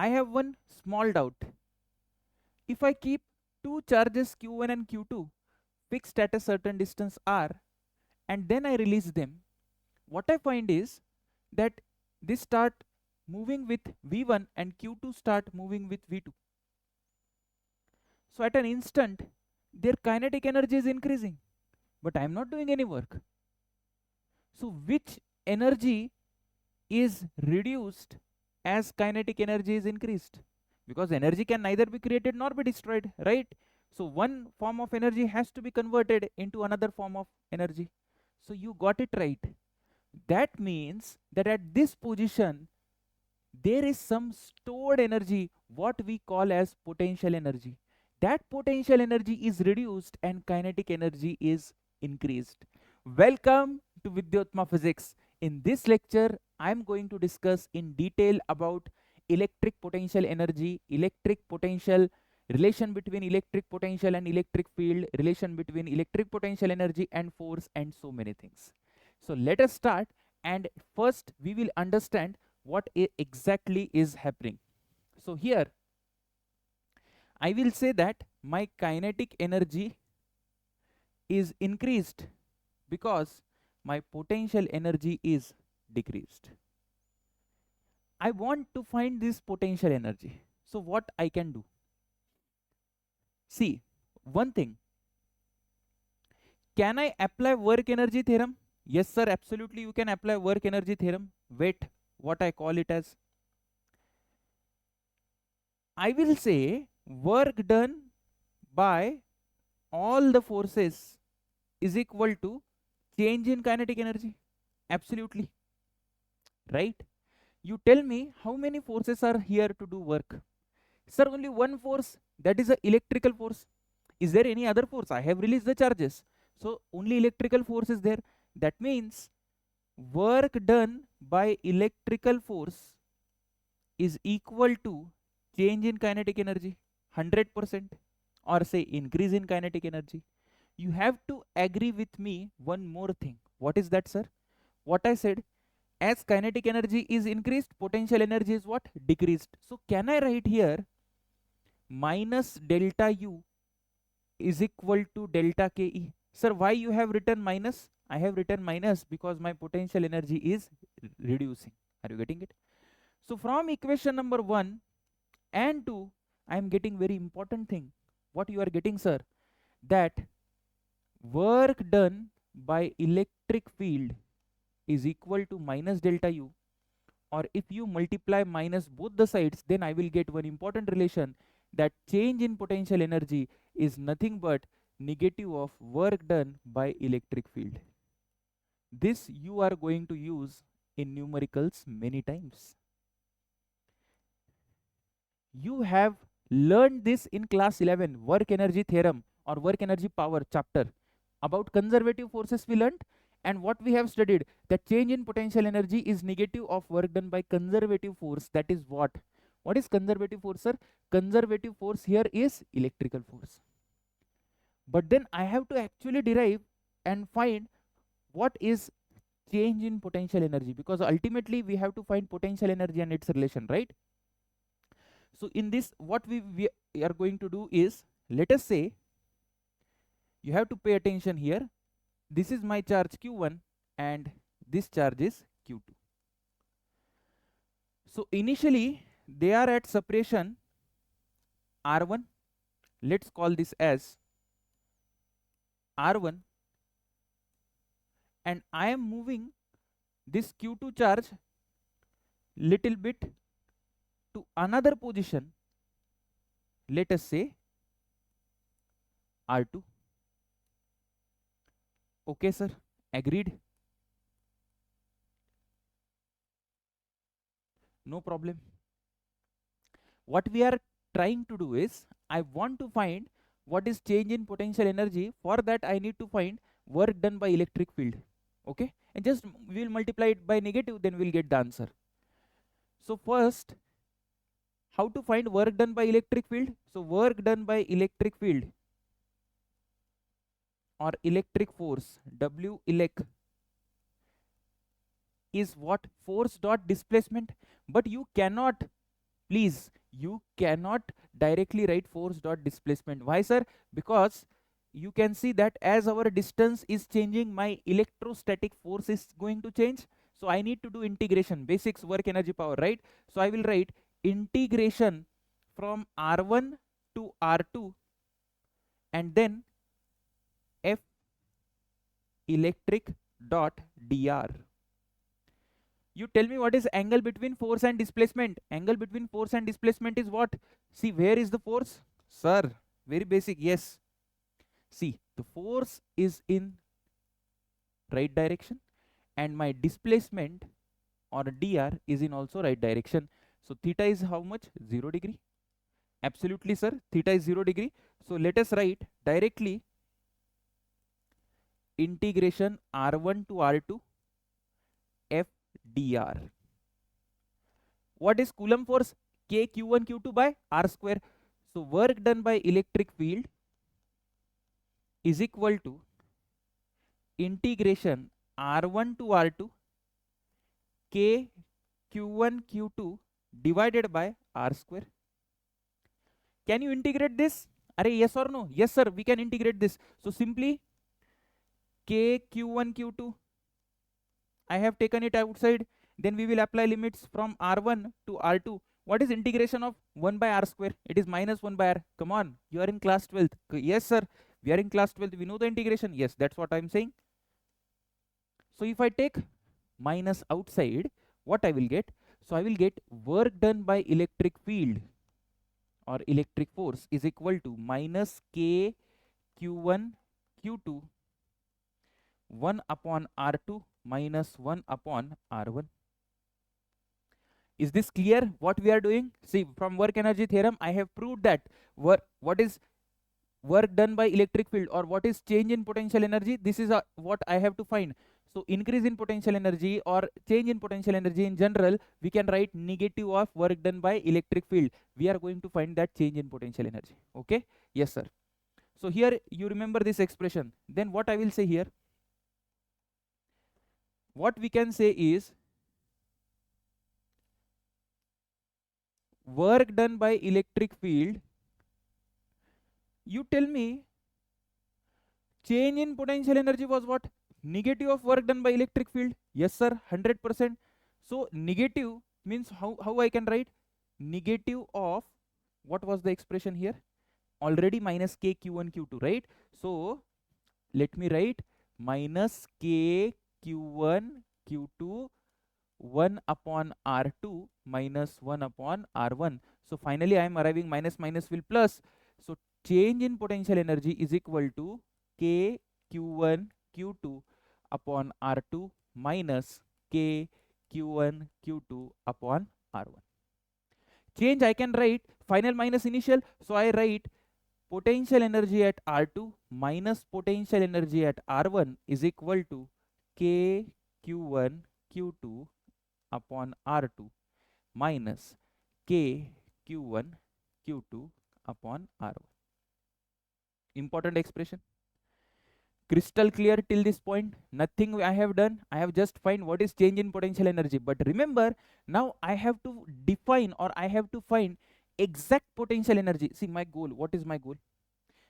I have one small doubt. If I keep two charges q1 and q2 fixed at a certain distance r and then I release them, what I find is that this start moving with v1 and q2 start moving with v2. So at an instant, their kinetic energy is increasing, but I am not doing any work. So which energy is reduced as kinetic energy is increased? Because energy can neither be created nor be destroyed, right? So one form of energy has to be converted into another form of energy. So you got it right. That means that at this position, there is some stored energy, what we call as potential energy. That potential energy is reduced and kinetic energy is increased. Welcome to VIDYOTTAMA physics. In this lecture, I am going to discuss in detail about electric potential energy, electric potential, relation between electric potential and electric field, relation between electric potential energy and force, and so many things. So let us start, and first we will understand what exactly is happening. So here I will say that my kinetic energy is increased because my potential energy is decreased. I want to find this potential energy. So what I can do? See, one thing. Can I apply work energy theorem? Yes sir, absolutely you can apply work energy theorem. Wait, what I call it as? I will say work done by all the forces is equal to change in kinetic energy. Absolutely. Right? You tell me how many forces are here to do work. Sir, only one force, that is a electrical force. Is there any other force? I have released the charges. So only electrical force is there. That means work done by electrical force is equal to change in kinetic energy 100%, or say increase in kinetic energy. You have to agree with me one more thing. What is that, sir? What I said, as kinetic energy is increased, potential energy is what? Decreased. So can I write here minus delta U is equal to delta KE? Sir, why you have written minus? I have written minus because my potential energy is reducing. Are you getting it? So from equation number 1 and 2, I am getting very important thing. What you are getting, sir? That work done by electric field is equal to minus delta U, or if you multiply minus both the sides, then I will get one important relation, that change in potential energy is nothing but negative of work done by electric field. This you are going to use in numericals many times. You have learned this in class 11 work energy theorem or work energy power chapter. About conservative forces we learned, and what we have studied, that change in potential energy is negative of work done by conservative force. That is what is conservative force, sir? Conservative force here is electrical force. But then I have to actually derive and find what is change in potential energy, because ultimately we have to find potential energy and its relation, right? So in this, what we are going to do is, let us say, you have to pay attention here. This is my charge q1 and this charge is q2. So initially they are at separation r1. Let's call this as r1, and I am moving this q2 charge little bit to another position, let us say r2. Okay sir, agreed? No problem. What we are trying to do is, I want to find what is change in potential energy. For that I need to find work done by electric field. Okay, and just we will multiply it by negative, then we'll get the answer. So first, how to find work done by electric field? So work done by electric field or electric force, W elect, is what? Force dot displacement. But you cannot Please, you cannot directly write force dot displacement. Why, sir? Because you can see that as our distance is changing, my electrostatic force is going to change. So I need to do integration, basics, work, energy, power, right? So I will write integration from R1 to R2 and then F electric dot dr. You tell me what is angle between force and displacement. Angle between force and displacement is what? See, where is the force? Sir, very basic. Yes. See, the force is in right direction and my displacement or dr is in also right direction. So theta is how much? 0 degree. Absolutely, sir. Theta is 0 degree. So let us write directly integration R1 to R2 F dr. What is Coulomb force? K Q1 Q2 by R square. So work done by electric field is equal to integration R1 to R2 K Q1 Q2 divided by R square. Can you integrate this? Are yes or no? Yes, sir, we can integrate this. So simply K Q1 Q2, I have taken it outside. Then we will apply limits from R1 to R2. What is integration of 1 by R square? It is minus 1 by R. Come on, you are in class 12th. Yes, sir, we are in class 12th. We know the integration. Yes, that's what I'm saying. So if I take minus outside, what I will get? So I will get work done by electric field or electric force is equal to minus K Q1 Q2 1 upon R2 minus 1 upon R1. Is this clear what we are doing? See, from work energy theorem, I have proved that what is work done by electric field or what is change in potential energy. This is what I have to find. So increase in potential energy or change in potential energy in general, we can write negative of work done by electric field. We are going to find that change in potential energy. Okay? Yes, sir. So here you remember this expression. Then what I will say here, what we can say is work done by electric field. You tell me change in potential energy was what? Negative of work done by electric field. Yes, sir, 100%. So negative means how I can write? Negative of, what was the expression here? Already minus K Q1 Q2, right? So let me write minus K Q1 Q2 1 upon R2 minus 1 upon R1. So finally I am arriving minus minus will plus. So change in potential energy is equal to K Q1 Q2 upon R2 minus K Q1 Q2 upon R1. Change I can write final minus initial. So I write potential energy at R2 minus potential energy at R1 is equal to K Q1 Q2 upon R2 minus K Q1 Q2 upon R1. Important expression. Crystal clear till this point? Nothing I have done. I have just find what is change in potential energy. But remember, now I have to define or I have to find exact potential energy. See, my goal, what is my goal?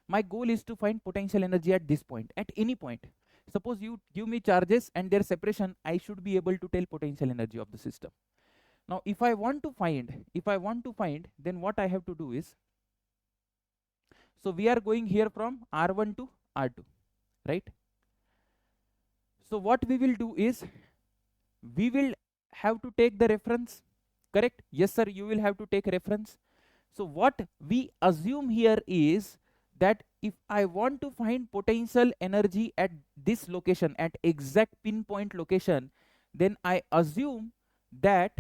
My goal is to find potential energy at this point, at any point. Suppose you give me charges and their separation, I should be able to tell potential energy of the system. Now, if I want to find, then what I have to do is, so we are going here from R1 to R2, right? So what we will do is, we will have to take the reference, correct? Yes, sir, you will have to take reference. So what we assume here is that if I want to find potential energy at this location, at exact pinpoint location, then I assume that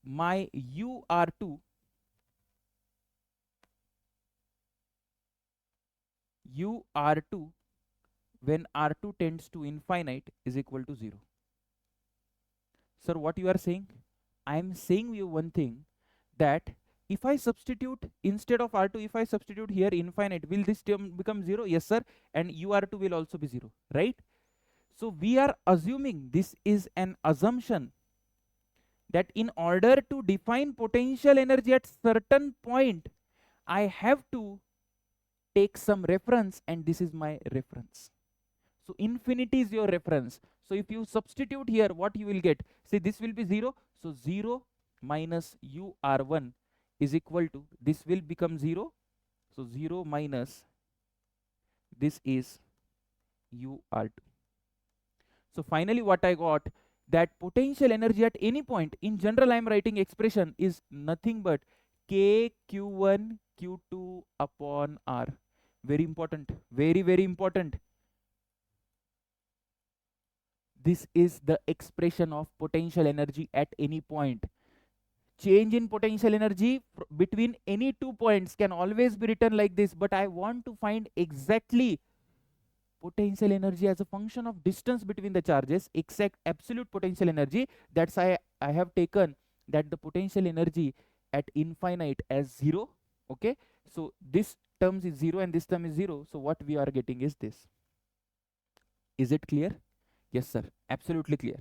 my UR2 when R2 tends to infinite is equal to 0. Sir, what you are saying? I am saying you one thing, that if I substitute instead of R2, if I substitute here infinite, will this term become 0? Yes, sir. And UR2 will also be 0, right? So we are assuming, this is an assumption that in order to define potential energy at certain point, I have to take some reference, and this is my reference. So infinity is your reference. So if you substitute here, what you will get? See, this will be 0. So 0 minus UR1 is equal to, this will become 0. So 0 minus, this is UR2. So finally what I got, that potential energy at any point, in general I am writing expression, is nothing but KQ1 Q2 upon R. Very important, very, very important. This is the expression of potential energy at any point. Change in potential energy between any 2 points can always be written like this, but I want to find exactly potential energy as a function of distance between the charges, exact absolute potential energy. That's why I have taken that the potential energy at infinite as 0. Okay, so this term is 0 and this term is 0. So what we are getting is this. Is it clear? Yes sir, absolutely clear.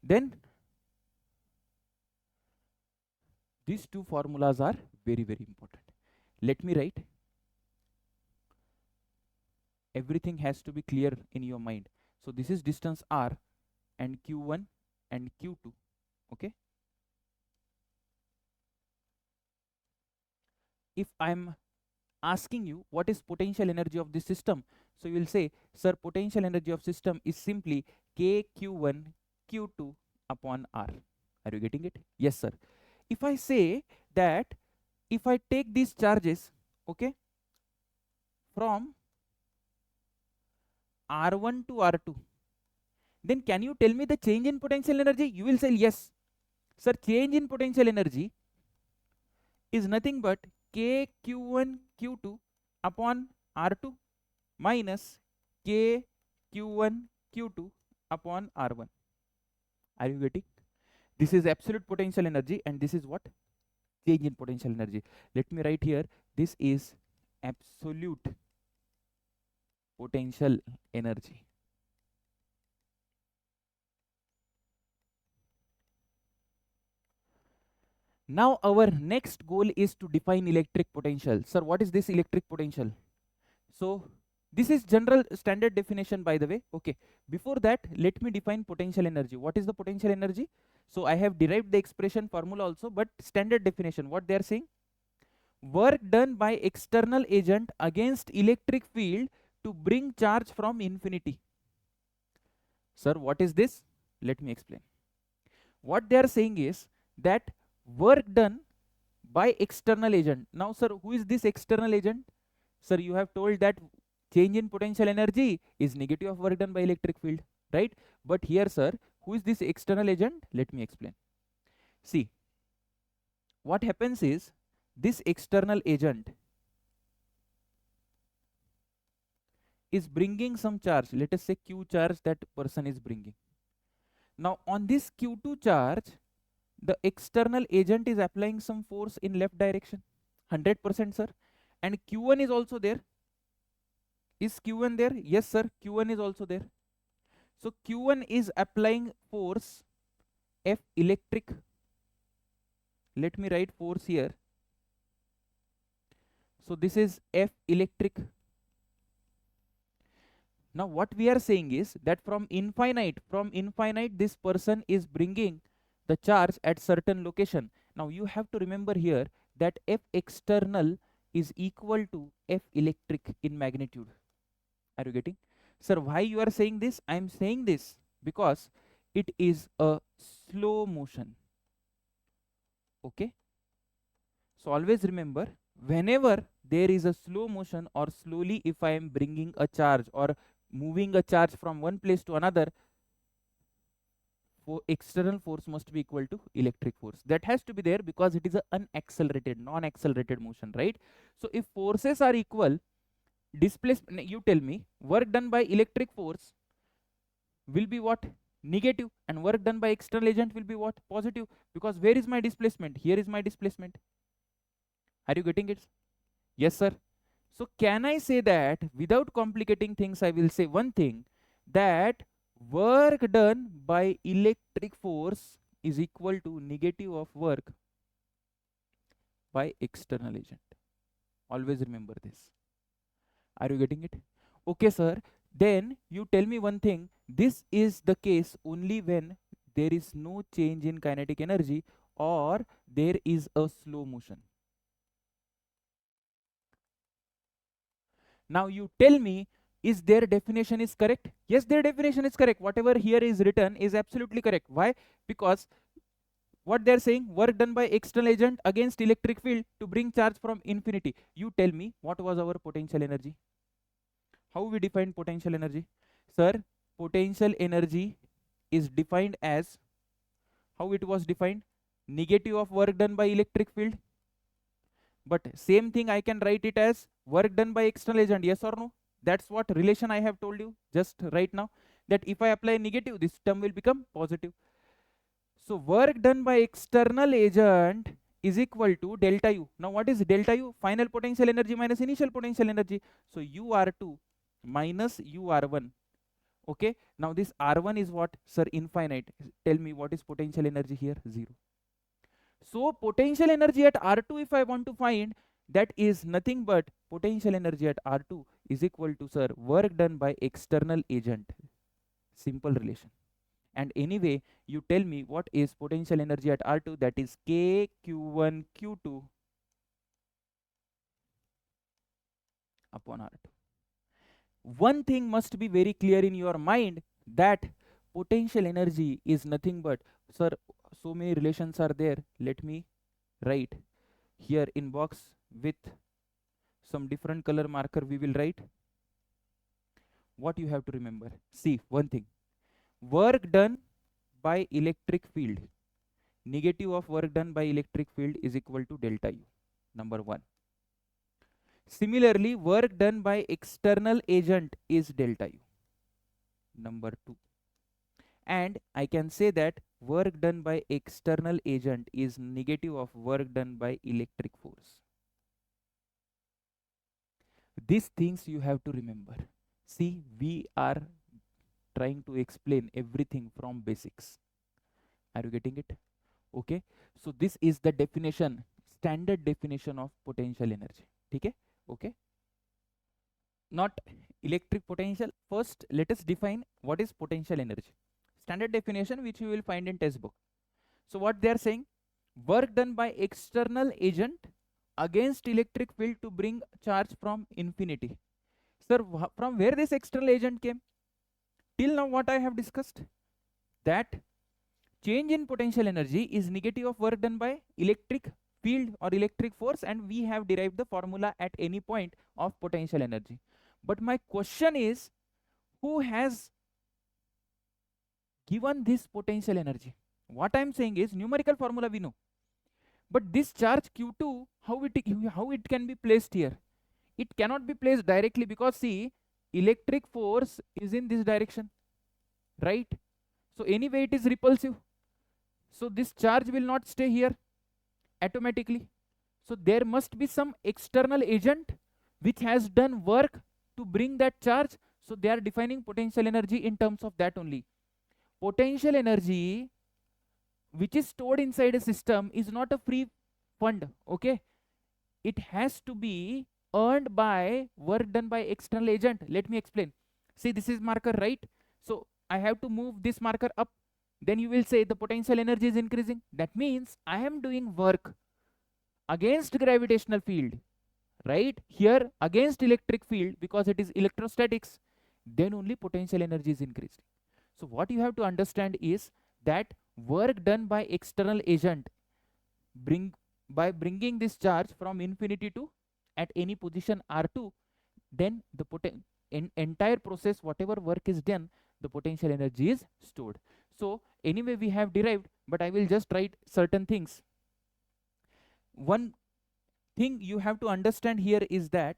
Then these two formulas are very, very important. Let me write. Everything has to be clear in your mind. So this is distance R and Q1 and Q2. Okay. If I'm asking you what is potential energy of this system, so you will say, sir, potential energy of system is simply KQ1 Q2 upon R. Are you getting it? Yes sir. If I say that if I take these charges, okay, from R1 to R2, then can you tell me the change in potential energy? You will say yes. Sir, change in potential energy is nothing but KQ1 Q2 upon R2 minus KQ1 Q2 upon R1. Are you getting? This is absolute potential energy and this is what? Change in potential energy. Let me write here. This is absolute potential energy. Now our next goal is to define electric potential. Sir, what is this electric potential? So this is general standard definition, by the way. Okay, before that let me define potential energy. What is the potential energy? So I have derived the expression formula also, but standard definition, what they are saying, work done by external agent against electric field to bring charge from infinity. Sir, what is this? Let me explain. What they are saying is that work done by external agent. Now sir, who is this external agent? Sir, you have told that change in potential energy is negative of work done by electric field, right? But here sir, who is this external agent? Let me explain. See, what happens is, this external agent is bringing some charge, let us say Q charge that person is bringing. Now on this Q2 charge, the external agent is applying some force in left direction, 100% sir, and Q1 is also there. Is Q1 there? Yes sir, Q1 is also there. So Q1 is applying force F electric. Let me write force here. So this is F electric. Now what we are saying is that from infinite this person is bringing the charge at certain location. Now you have to remember here that F external is equal to F electric in magnitude. Are you getting? Sir, why you are saying this? I am saying this because it is a slow motion. Okay. So always remember, whenever there is a slow motion or slowly if I am bringing a charge or moving a charge from one place to another, external force must be equal to electric force. That has to be there because it is an unaccelerated, non-accelerated motion, right? So if forces are equal, displacement, you tell me, work done by electric force will be what? Negative, and work done by external agent will be what? Positive, because where is my displacement? Here is my displacement. Are you getting it? Yes sir. So can I say that, without complicating things, I will say one thing, that work done by electric force is equal to negative of work by external agent. Always remember this. Are you getting it? Okay, sir. Then you tell me one thing. This is the case only when there is no change in kinetic energy or there is a slow motion. Now you tell me, is their definition is correct? Yes, their definition is correct. Whatever here is written is absolutely correct. Why? Because what they're saying, work done by external agent against electric field to bring charge from infinity. You tell me, what was our potential energy? How we define potential energy? Sir, potential energy is defined as, how it was defined? Negative of work done by electric field. But same thing I can write it as work done by external agent, yes or no? That's what relation I have told you just right now, that if I apply negative, this term will become positive. So work done by external agent is equal to delta U. Now what is delta U? Final potential energy minus initial potential energy. So UR2 minus UR1. Okay. Now this R1 is what? Sir, infinite. Tell me what is potential energy here? 0. So potential energy at R2, if I want to find, that is nothing but potential energy at R2 is equal to, sir, work done by external agent. Simple relation. And anyway, you tell me what is potential energy at R2, that is K Q1 Q2 upon R2. One thing must be very clear in your mind, that potential energy is nothing but, sir, so many relations are there. Let me write here in box with some different color marker. We will write what you have to remember. See one thing, work done by electric field, negative of work done by electric field is equal to delta U, number 1. Similarly, work done by external agent is delta U, number 2. And I can say that work done by external agent is negative of work done by electric force. These things you have to remember. See, we are trying to explain everything from basics. Are you getting it? Okay. So this is the definition, standard definition of potential energy. Okay. Okay. Not electric potential. First, let us define what is potential energy. Standard definition which you will find in textbook. So what they are saying, work done by external agent against electric field to bring charge from infinity. Sir, from where this external agent came? Till now what I have discussed, that change in potential energy is negative of work done by electric field or electric force, and we have derived the formula at any point of potential energy. But my question is, who has given this potential energy? What I am saying is, numerical formula we know, but this charge Q2, how it can be placed here? It cannot be placed directly, because see, electric force is in this direction, right? So anyway it is repulsive, so this charge will not stay here automatically. So there must be some external agent which has done work to bring that charge. So they are defining potential energy in terms of that only. Potential energy which is stored inside a system is not a free fund. Okay, it has to be earned by work done by external agent. Let me explain. See, this is marker, right? So I have to move this marker up. Then you will say the potential energy is increasing. That means I am doing work against gravitational field, right? Here against electric field, because it is electrostatics. Then only potential energy is increased. So what you have to understand is that work done by external agent by bringing this charge from infinity to at any position R2, then the entire process, whatever work is done, the potential energy is stored. So anyway we have derived, but I will just write certain things. One thing you have to understand here is that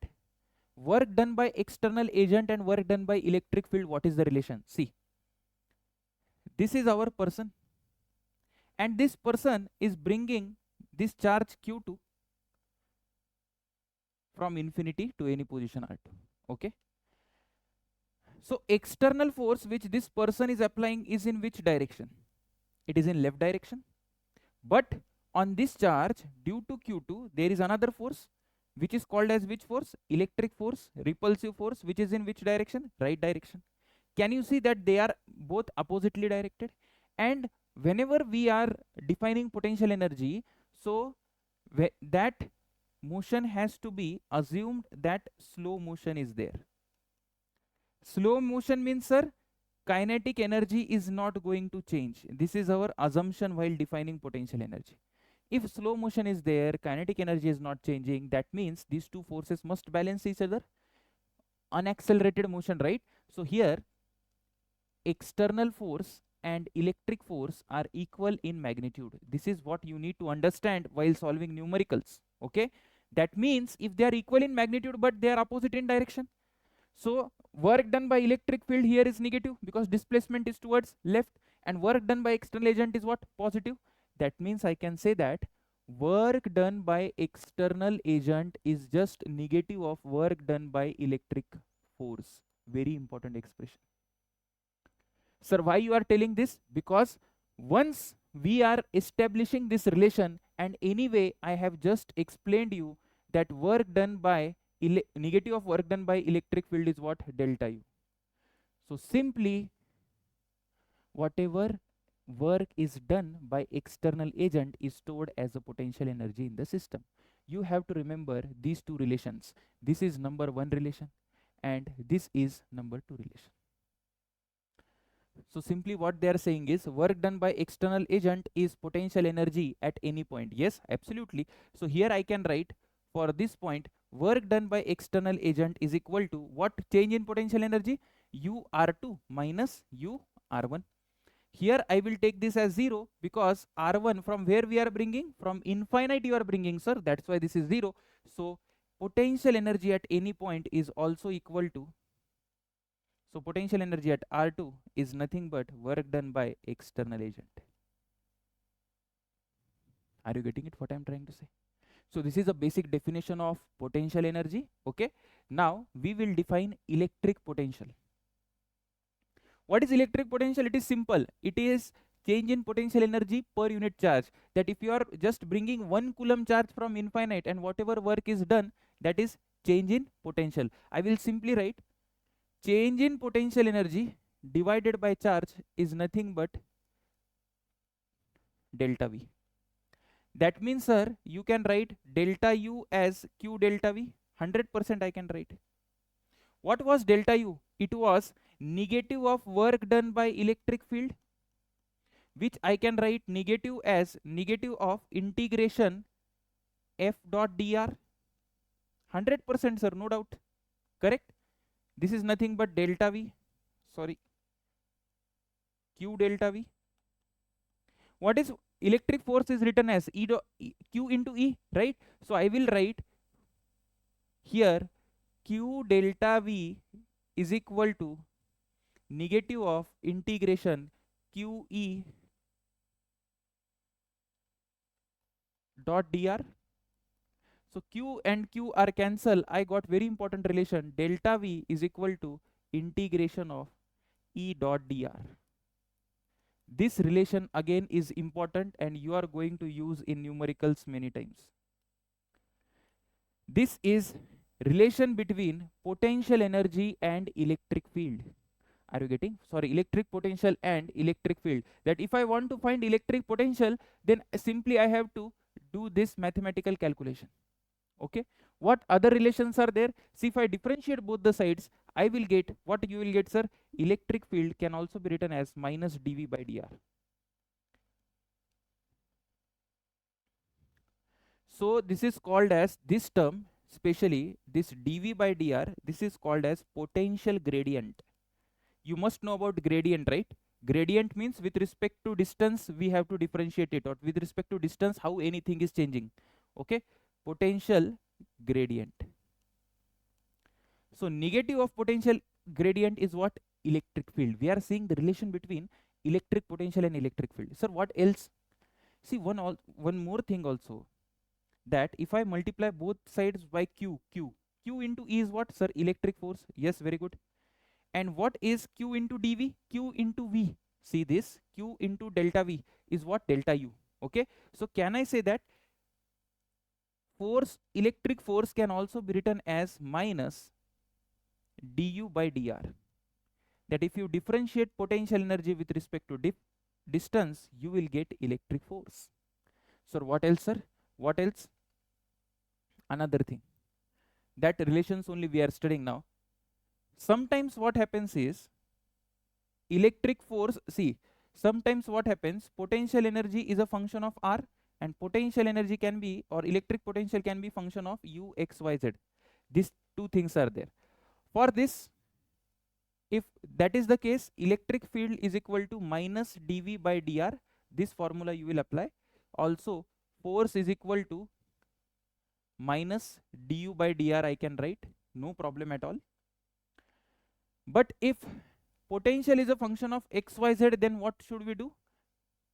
work done by external agent and work done by electric field, what is the relation? See, this is our person, and this person is bringing this charge Q2 from infinity to any position R2. Okay. So external force which this person is applying is in which direction? it is in left direction. But on this charge, due to Q2, there is another force which is called as which force? Electric force, repulsive force, which is in which direction? Right direction. Can you see that they are both oppositely directed? And whenever we are defining potential energy, so that motion has to be assumed that slow motion is there. Slow motion means, sir, kinetic energy is not going to change. This is our assumption while defining potential energy. If slow motion is there, kinetic energy is not changing, that means these two forces must balance each other. Unaccelerated motion, right? So here, external force and electric force are equal in magnitude. This is what you need to understand while solving numericals. Okay, that means if they are equal in magnitude but they are opposite in direction, so work done by electric field here is negative because displacement is towards left, and work done by external agent is what? Positive. That means I can say that work done by external agent is just negative of work done by electric force. Very important expression. Sir, why you are telling this? Because once we are establishing this relation, and anyway I have just explained you that work done by negative of work done by electric field is what? Delta U. So simply whatever work is done by external agent is stored as a potential energy in the system. You have to remember these two relations. This is number one relation and this is number two relation. So simply what they are saying is work done by external agent is potential energy at any point. Yes, absolutely. So here I can write for this point work done by external agent is equal to what change in potential energy? UR2 minus UR1. Here I will take this as 0 because R1 from where we are bringing? From infinite you are bringing, sir. That's why this is 0. So potential energy at any point is also equal to, so potential energy at R2 is nothing but work done by external agent. Are you getting it what I am trying to say? So this is a basic definition of potential energy. Okay. Now we will define electric potential. What is electric potential? It is simple. It is change in potential energy per unit charge. That if you are just bringing 1 coulomb charge from infinite and whatever work is done, that is change in potential. I will simply write change in potential energy divided by charge is nothing but delta V. That means, sir, you can write delta U as Q delta V. 100% I can write. What was delta U? It was negative of work done by electric field, which I can write negative as negative of integration F dot dr. 100%, sir, no doubt. Correct? This is nothing but delta V. Sorry. Q delta V. What is electric force is written as Q into E, right? So I will write here Q delta V is equal to negative of integration QE dot dr. So Q and Q are cancelled. I got very important relation. Delta V is equal to integration of E dot dr. This relation again is important and you are going to use in numericals many times. This is relation between potential energy and electric field. Are you getting? Sorry, electric potential and electric field. That if I want to find electric potential, then simply I have to do this mathematical calculation. Okay. What other relations are there? See, if I differentiate both the sides, I will get, what you will get, sir? Electric field can also be written as minus dV by dr. So this is called as, this term, especially this dV by dr, this is called as potential gradient. You must know about gradient, right? Gradient means with respect to distance we have to differentiate it, or with respect to distance how anything is changing. Okay, potential gradient. So negative of potential gradient is what? Electric field. We are seeing the relation between electric potential and electric field. Sir, what else? See, one more thing also, that if I multiply both sides by Q into E is what, sir? Electric force. Yes, very good. And what is Q into dV? Q into V. See this, Q into delta V is what? Delta U. Okay, so can I say that force, electric force can also be written as minus du by dr? That if you differentiate potential energy with respect to distance, you will get electric force. So what else, sir? What else? Another thing, that relations only we are studying now. Sometimes what happens is electric force, see, sometimes what happens, potential energy is a function of R, and potential energy can be, or electric potential can be function of U, X, Y, Z. These two things are there. For this, if that is the case, electric field is equal to minus dV by dr. This formula you will apply. Also, force is equal to minus du by dr I can write, no problem at all. But if potential is a function of x, y, z, then what should we do?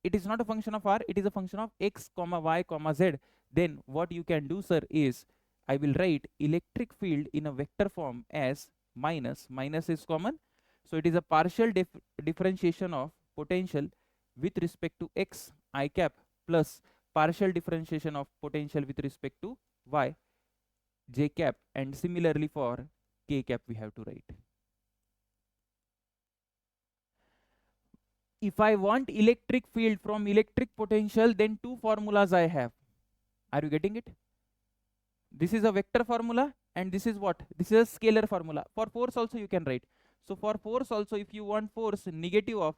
It is not a function of r, it is a function of x, comma y, comma z. Then what you can do, sir, is I will write electric field in a vector form as minus, minus is common, so it is a partial differentiation of potential with respect to x I cap plus partial differentiation of potential with respect to y j cap, and similarly for k cap we have to write. If I want electric field from electric potential, then two formulas I have. Are you getting it? This is a vector formula, and this is what? This is a scalar formula. For force also you can write. So for force also, if you want force, negative of,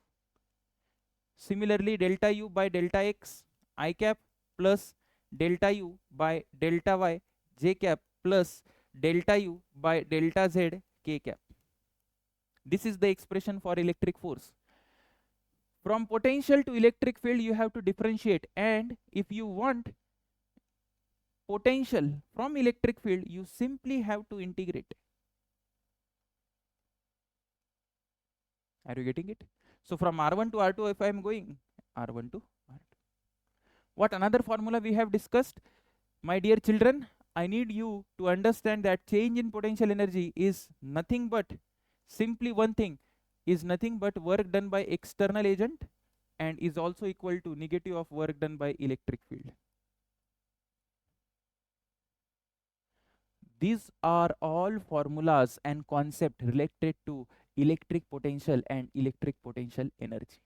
similarly delta U by delta X I cap plus delta U by delta Y j cap plus delta U by delta Z k cap. This is the expression for electric force. From potential to electric field you have to differentiate, and if you want potential from electric field you simply have to integrate. Are you getting it? So from R1 to R2, if I am going R1 to R2, what another formula we have discussed? My dear children, I need you to understand that change in potential energy is nothing but, simply one thing, is nothing but work done by external agent, and is also equal to negative of work done by electric field. These are all formulas and concept related to electric potential and electric potential energy.